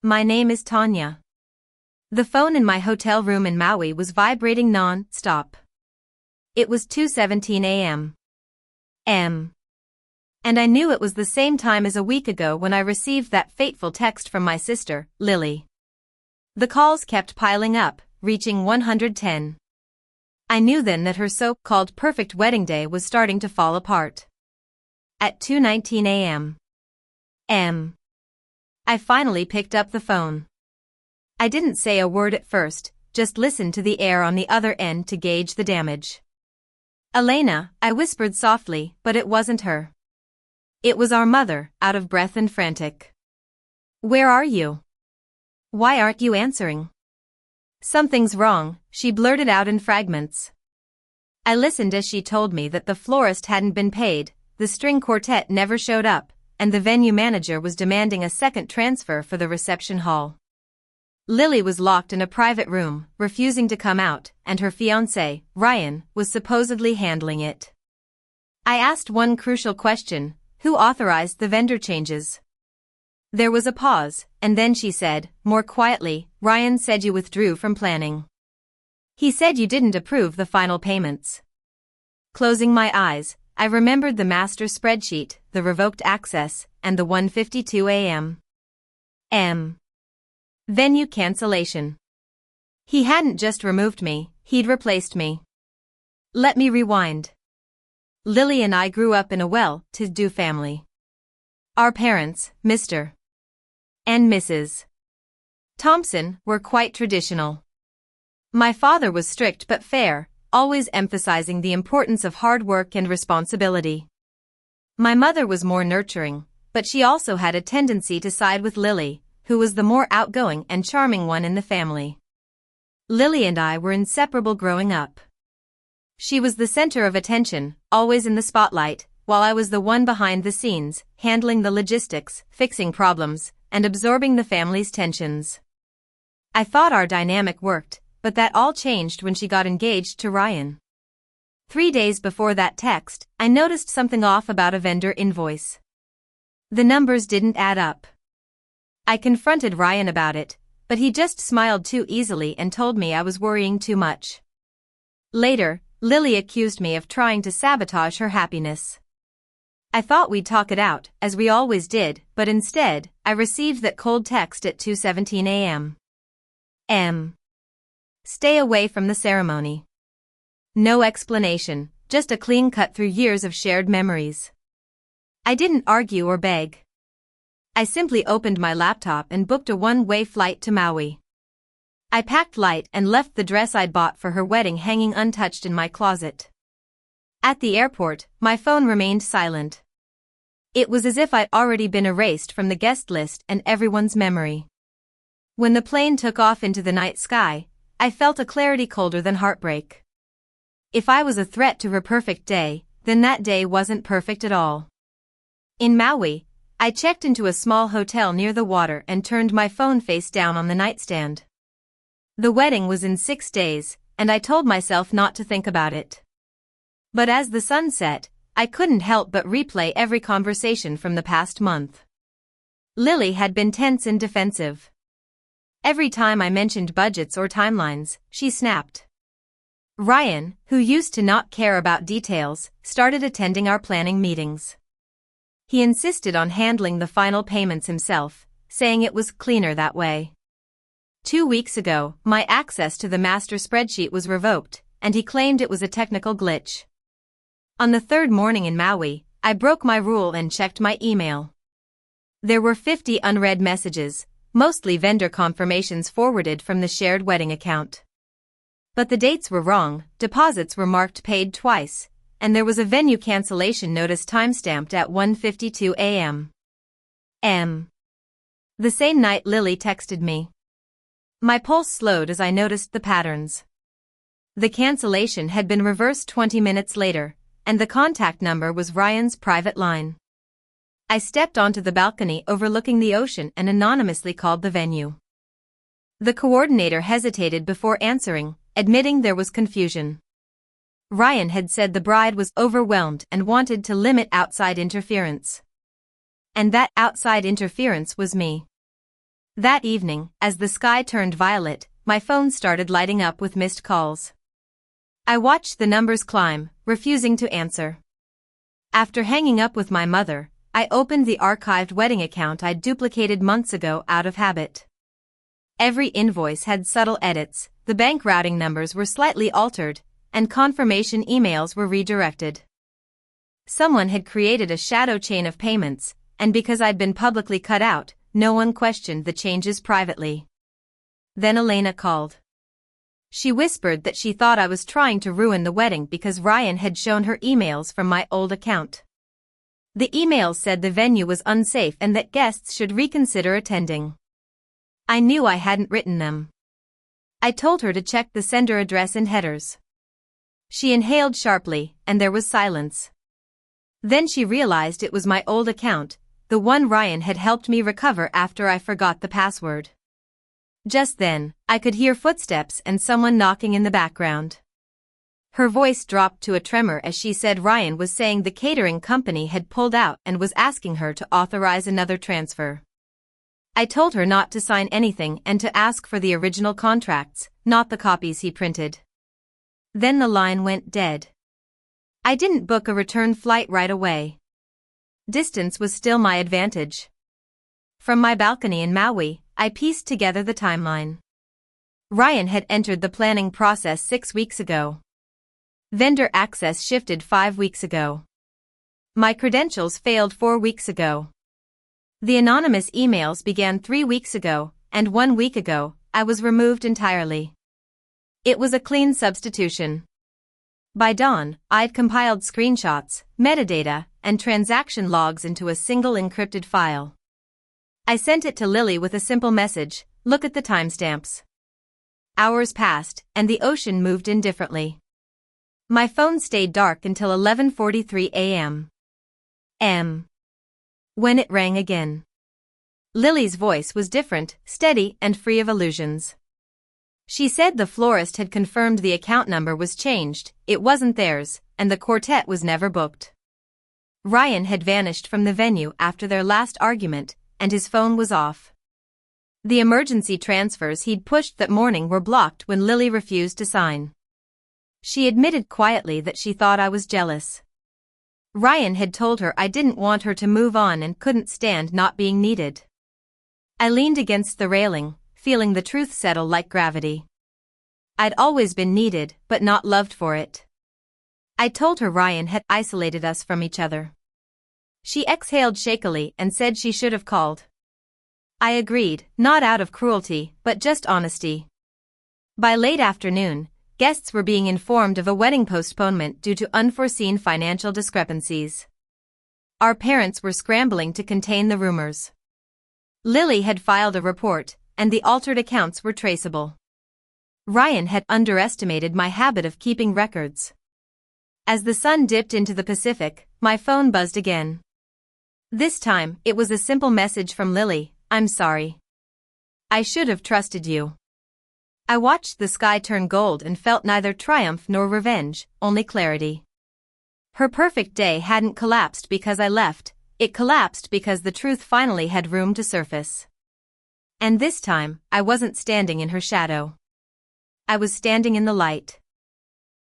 my name is Tanya. The phone in my hotel room in Maui was vibrating non-stop. It was 2:17 a.m. And I knew it was the same time as a week ago when I received that fateful text from my sister, Lily. The calls kept piling up, reaching 110. I knew then that her so-called perfect wedding day was starting to fall apart. At 2:19 a.m. I finally picked up the phone. I didn't say a word at first, just listened to the air on the other end to gauge the damage. "Elena," I whispered softly, but it wasn't her. It was our mother, out of breath and frantic. "Where are you? Why aren't you answering?" "Something's wrong," she blurted out in fragments. I listened as she told me that the florist hadn't been paid, the string quartet never showed up, and the venue manager was demanding a second transfer for the reception hall. Lily was locked in a private room, refusing to come out, and her fiancé, Ryan, was supposedly handling it. I asked one crucial question: who authorized the vendor changes? There was a pause, and then she said, more quietly, "Ryan said you withdrew from planning. He said you didn't approve the final payments." Closing my eyes, I remembered the master spreadsheet, the revoked access, and the 1:52 a.m. venue cancellation. He hadn't just removed me, he'd replaced me. Let me rewind. Lily and I grew up in a well-to-do family. Our parents, Mr. and Mrs. Thompson, were quite traditional. My father was strict but fair, always emphasizing the importance of hard work and responsibility. My mother was more nurturing, but she also had a tendency to side with Lily, who was the more outgoing and charming one in the family. Lily and I were inseparable growing up. She was the center of attention, always in the spotlight, while I was the one behind the scenes, handling the logistics, fixing problems, and absorbing the family's tensions. I thought our dynamic worked, but that all changed when she got engaged to Ryan. 3 days before that text, I noticed something off about a vendor invoice. The numbers didn't add up. I confronted Ryan about it, but he just smiled too easily and told me I was worrying too much. Later, Lily accused me of trying to sabotage her happiness. I thought we'd talk it out, as we always did, but instead, I received that cold text at 2:17 a.m. Stay away from the ceremony. No explanation, just a clean cut through years of shared memories. I didn't argue or beg. I simply opened my laptop and booked a one-way flight to Maui. I packed light and left the dress I'd bought for her wedding hanging untouched in my closet. At the airport, my phone remained silent. It was as if I'd already been erased from the guest list and everyone's memory. When the plane took off into the night sky, I felt a clarity colder than heartbreak. If I was a threat to her perfect day, then that day wasn't perfect at all. In Maui, I checked into a small hotel near the water and turned my phone face down on the nightstand. The wedding was in 6 days, and I told myself not to think about it. But as the sun set, I couldn't help but replay every conversation from the past month. Lily had been tense and defensive. Every time I mentioned budgets or timelines, she snapped. Ryan, who used to not care about details, started attending our planning meetings. He insisted on handling the final payments himself, saying it was cleaner that way. 2 weeks ago, my access to the master spreadsheet was revoked, and he claimed it was a technical glitch. On the third morning in Maui, I broke my rule and checked my email. There were 50 unread messages, mostly vendor confirmations forwarded from the shared wedding account. But the dates were wrong, deposits were marked paid twice, and there was a venue cancellation notice timestamped at 1:52 a.m. The same night Lily texted me. My pulse slowed as I noticed the patterns. The cancellation had been reversed 20 minutes later, and the contact number was Ryan's private line. I stepped onto the balcony overlooking the ocean and anonymously called the venue. The coordinator hesitated before answering, admitting there was confusion. Ryan had said the bride was overwhelmed and wanted to limit outside interference. And that outside interference was me. That evening, as the sky turned violet, my phone started lighting up with missed calls. I watched the numbers climb, refusing to answer. After hanging up with my mother, I opened the archived wedding account I'd duplicated months ago out of habit. Every invoice had subtle edits, the bank routing numbers were slightly altered, and confirmation emails were redirected. Someone had created a shadow chain of payments, and because I'd been publicly cut out, no one questioned the changes privately. Then Elena called. She whispered that she thought I was trying to ruin the wedding because Ryan had shown her emails from my old account. The emails said the venue was unsafe and that guests should reconsider attending. I knew I hadn't written them. I told her to check the sender address and headers. She inhaled sharply, and there was silence. Then she realized it was my old account, the one Ryan had helped me recover after I forgot the password. Just then, I could hear footsteps and someone knocking in the background. Her voice dropped to a tremor as she said Ryan was saying the catering company had pulled out and was asking her to authorize another transfer. I told her not to sign anything and to ask for the original contracts, not the copies he printed. Then the line went dead. I didn't book a return flight right away. Distance was still my advantage. From my balcony in Maui, I pieced together the timeline. Ryan had entered the planning process 6 weeks ago. Vendor access shifted 5 weeks ago. My credentials failed 4 weeks ago. The anonymous emails began 3 weeks ago, and 1 week ago, I was removed entirely. It was a clean substitution. By dawn, I'd compiled screenshots, metadata, and transaction logs into a single encrypted file. I sent it to Lily with a simple message, look at the timestamps. Hours passed, and the ocean moved indifferently. My phone stayed dark until 11:43 a.m. When it rang again. Lily's voice was different, steady, and free of illusions. She said the florist had confirmed the account number was changed, it wasn't theirs, and the quartet was never booked. Ryan had vanished from the venue after their last argument, and his phone was off. The emergency transfers he'd pushed that morning were blocked when Lily refused to sign. She admitted quietly that she thought I was jealous. Ryan had told her I didn't want her to move on and couldn't stand not being needed. I leaned against the railing, feeling the truth settle like gravity. I'd always been needed, but not loved for it. I told her Ryan had isolated us from each other. She exhaled shakily and said she should have called. I agreed, not out of cruelty, but just honesty. By late afternoon, guests were being informed of a wedding postponement due to unforeseen financial discrepancies. Our parents were scrambling to contain the rumors. Lily had filed a report, and the altered accounts were traceable. Ryan had underestimated my habit of keeping records. As the sun dipped into the Pacific, my phone buzzed again. This time, it was a simple message from Lily, I'm sorry. I should have trusted you. I watched the sky turn gold and felt neither triumph nor revenge, only clarity. Her perfect day hadn't collapsed because I left, it collapsed because the truth finally had room to surface. And this time, I wasn't standing in her shadow. I was standing in the light.